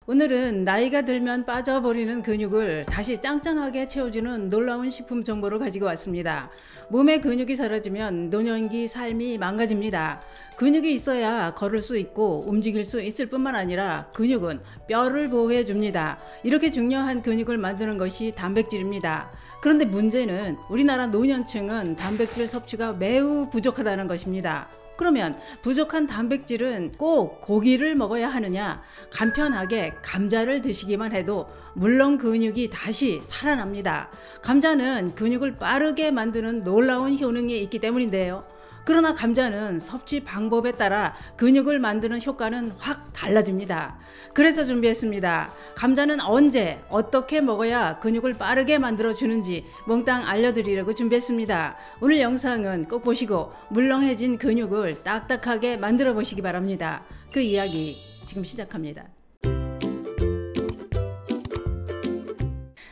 오늘은 나이가 들면 빠져버리는 근육을 다시 짱짱하게 채워주는 놀라운 식품 정보를 가지고 왔습니다. 몸의 근육이 사라지면 노년기 삶이 망가집니다. 근육이 있어야 걸을 수 있고 움직일 수 있을 뿐만 아니라 근육은 뼈를 보호해 줍니다. 이렇게 중요한 근육을 만드는 것이 단백질입니다. 그런데 문제는 우리나라 노년층은 단백질 섭취가 매우 부족하다는 것입니다. 그러면 부족한 단백질은 꼭 고기를 먹어야 하느냐? 간편하게 감자를 드시기만 해도 물론 근육이 다시 살아납니다. 감자는 근육을 빠르게 만드는 놀라운 효능이 있기 때문인데요. 그러나 감자는 섭취 방법에 따라 근육을 만드는 효과는 확 달라집니다. 그래서 준비했습니다. 감자는 언제 어떻게 먹어야 근육을 빠르게 만들어 주는지 몽땅 알려드리려고 준비했습니다. 오늘 영상은 꼭 보시고 물렁해진 근육을 딱딱하게 만들어 보시기 바랍니다. 그 이야기 지금 시작합니다.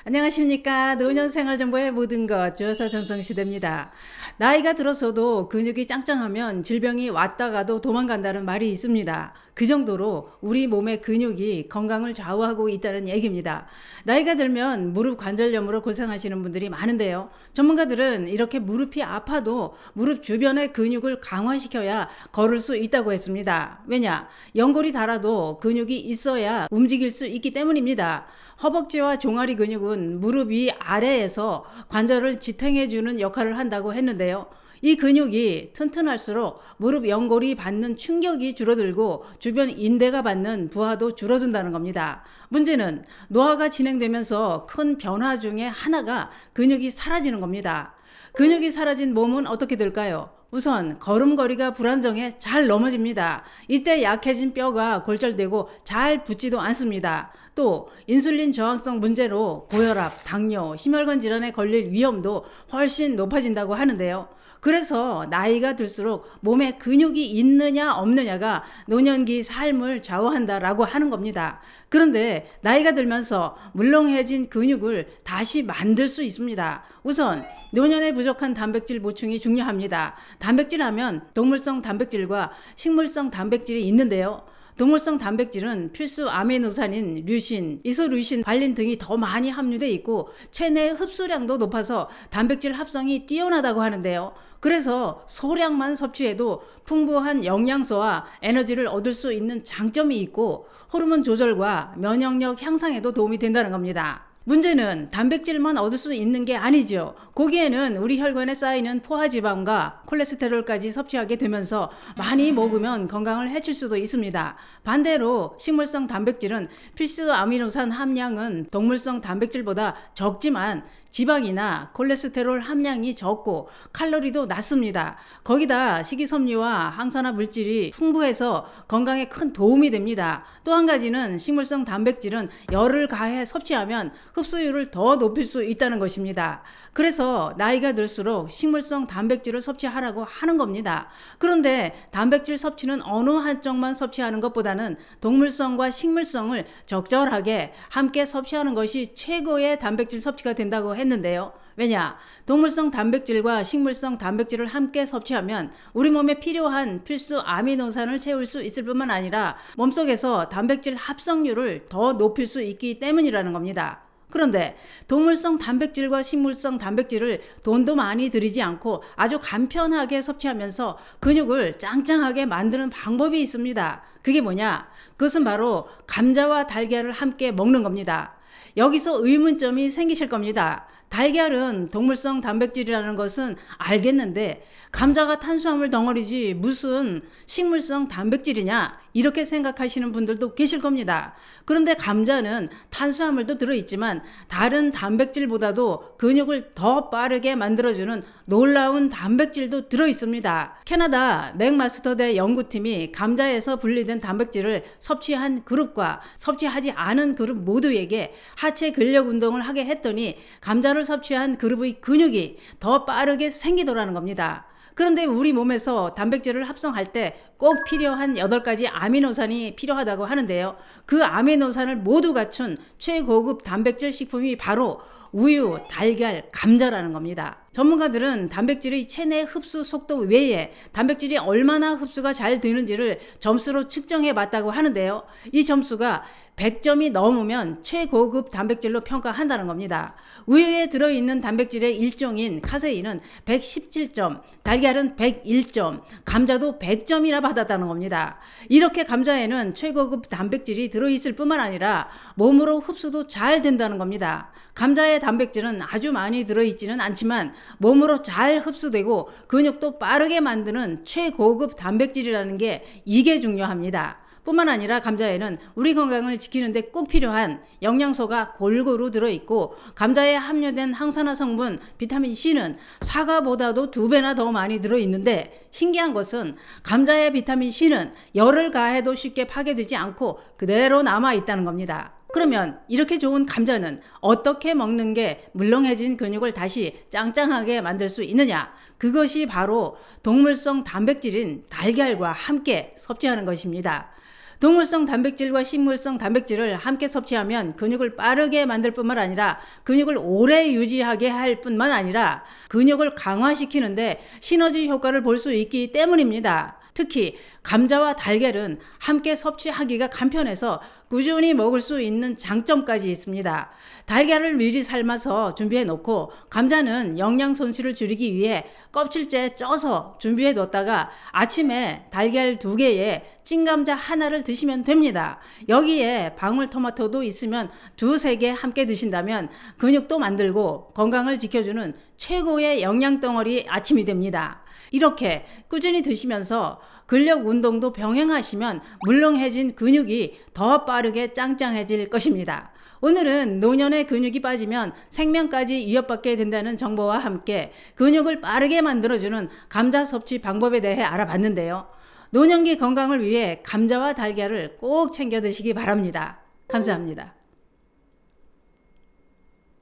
안녕하십니까. 노년생활정보의 모든 것 조여사 전성시대입니다. 나이가 들어서도 근육이 짱짱하면 질병이 왔다가도 도망간다는 말이 있습니다. 그 정도로 우리 몸의 근육이 건강을 좌우하고 있다는 얘기입니다. 나이가 들면 무릎 관절염으로 고생하시는 분들이 많은데요. 전문가들은 이렇게 무릎이 아파도 무릎 주변의 근육을 강화시켜야 걸을 수 있다고 했습니다. 왜냐? 연골이 닳아도 근육이 있어야 움직일 수 있기 때문입니다. 허벅지와 종아리 근육은 무릎 위 아래에서 관절을 지탱해주는 역할을 한다고 했는데요. 이 근육이 튼튼할수록 무릎 연골이 받는 충격이 줄어들고 주변 인대가 받는 부하도 줄어든다는 겁니다. 문제는 노화가 진행되면서 큰 변화 중에 하나가 근육이 사라지는 겁니다. 근육이 사라진 몸은 어떻게 될까요? 우선 걸음걸이가 불안정해 잘 넘어집니다. 이때 약해진 뼈가 골절되고 잘 붙지도 않습니다. 또 인슐린 저항성 문제로 고혈압, 당뇨, 심혈관 질환에 걸릴 위험도 훨씬 높아진다고 하는데요. 그래서 나이가 들수록 몸에 근육이 있느냐 없느냐가 노년기 삶을 좌우한다라고 하는 겁니다. 그런데 나이가 들면서 물렁해진 근육을 다시 만들 수 있습니다. 우선 노년에 부족한 단백질 보충이 중요합니다. 단백질 하면 동물성 단백질과 식물성 단백질이 있는데요. 동물성 단백질은 필수 아미노산인 류신, 이소류신, 발린 등이 더 많이 함유되어 있고 체내 흡수량도 높아서 단백질 합성이 뛰어나다고 하는데요. 그래서 소량만 섭취해도 풍부한 영양소와 에너지를 얻을 수 있는 장점이 있고 호르몬 조절과 면역력 향상에도 도움이 된다는 겁니다. 문제는 단백질만 얻을 수 있는 게 아니죠. 고기에는 우리 혈관에 쌓이는 포화지방과 콜레스테롤까지 섭취하게 되면서 많이 먹으면 건강을 해칠 수도 있습니다. 반대로 식물성 단백질은 필수 아미노산 함량은 동물성 단백질보다 적지만 지방이나 콜레스테롤 함량이 적고 칼로리도 낮습니다. 거기다 식이섬유와 항산화 물질이 풍부해서 건강에 큰 도움이 됩니다. 또 한 가지는 식물성 단백질은 열을 가해 섭취하면 흡수율을 더 높일 수 있다는 것입니다. 그래서 나이가 들수록 식물성 단백질을 섭취하라고 하는 겁니다. 그런데 단백질 섭취는 어느 한쪽만 섭취하는 것보다는 동물성과 식물성을 적절하게 함께 섭취하는 것이 최고의 단백질 섭취가 된다고 했는데요. 왜냐? 동물성 단백질과 식물성 단백질을 함께 섭취하면 우리 몸에 필요한 필수 아미노산을 채울 수 있을 뿐만 아니라 몸속에서 단백질 합성률을 더 높일 수 있기 때문이라는 겁니다. 그런데 동물성 단백질과 식물성 단백질을 돈도 많이 들이지 않고 아주 간편하게 섭취하면서 근육을 짱짱하게 만드는 방법이 있습니다. 그게 뭐냐? 그것은 바로 감자와 달걀을 함께 먹는 겁니다. 여기서 의문점이 생기실 겁니다. 달걀은 동물성 단백질이라는 것은 알겠는데 감자가 탄수화물 덩어리지 무슨 식물성 단백질이냐 이렇게 생각하시는 분들도 계실 겁니다. 그런데 감자는 탄수화물도 들어있지만 다른 단백질보다도 근육을 더 빠르게 만들어주는 놀라운 단백질도 들어있습니다. 캐나다 맥마스터대 연구팀이 감자에서 분리된 단백질을 섭취한 그룹과 섭취하지 않은 그룹 모두에게 하체 근력 운동을 하게 했더니 감자를 섭취한 그룹의 근육이 더 빠르게 생기더라는 겁니다. 그런데 우리 몸에서 단백질을 합성할 때 꼭 필요한 8가지 아미노산이 필요하다고 하는데요. 그 아미노산을 모두 갖춘 최고급 단백질 식품이 바로 우유, 달걀, 감자라는 겁니다. 전문가들은 단백질의 체내 흡수 속도 외에 단백질이 얼마나 흡수가 잘 되는지를 점수로 측정해 봤다고 하는데요. 이 점수가 100점이 넘으면 최고급 단백질로 평가한다는 겁니다. 우유에 들어있는 단백질의 일종인 카세인은 117점, 달걀은 101점, 감자도 100점이나 받았다는 겁니다. 이렇게 감자에는 최고급 단백질이 들어있을 뿐만 아니라 몸으로 흡수도 잘 된다는 겁니다. 감자의 단백질은 아주 많이 들어있지는 않지만 몸으로 잘 흡수되고 근육도 빠르게 만드는 최고급 단백질이라는 게 이게 중요합니다. 뿐만 아니라 감자에는 우리 건강을 지키는 데 꼭 필요한 영양소가 골고루 들어있고 감자에 함유된 항산화 성분 비타민 C는 사과보다도 2배나 더 많이 들어있는데 신기한 것은 감자의 비타민 C는 열을 가해도 쉽게 파괴되지 않고 그대로 남아있다는 겁니다. 그러면 이렇게 좋은 감자는 어떻게 먹는 게 물렁해진 근육을 다시 짱짱하게 만들 수 있느냐? 그것이 바로 동물성 단백질인 달걀과 함께 섭취하는 것입니다. 동물성 단백질과 식물성 단백질을 함께 섭취하면 근육을 빠르게 만들 뿐만 아니라 근육을 오래 유지하게 할 뿐만 아니라 근육을 강화시키는데 시너지 효과를 볼 수 있기 때문입니다. 특히 감자와 달걀은 함께 섭취하기가 간편해서 꾸준히 먹을 수 있는 장점까지 있습니다. 달걀을 미리 삶아서 준비해 놓고 감자는 영양 손실을 줄이기 위해 껍질째 쪄서 준비해 뒀다가 아침에 달걀 2개에 찐감자 하나를 드시면 됩니다. 여기에 방울토마토도 있으면 2-3개 함께 드신다면 근육도 만들고 건강을 지켜주는 최고의 영양덩어리 아침이 됩니다. 이렇게 꾸준히 드시면서 근력 운동도 병행하시면 물렁해진 근육이 더 빠르게 짱짱해질 것입니다. 오늘은 노년의 근육이 빠지면 생명까지 위협받게 된다는 정보와 함께 근육을 빠르게 만들어주는 감자 섭취 방법에 대해 알아봤는데요. 노년기 건강을 위해 감자와 달걀을 꼭 챙겨 드시기 바랍니다. 감사합니다.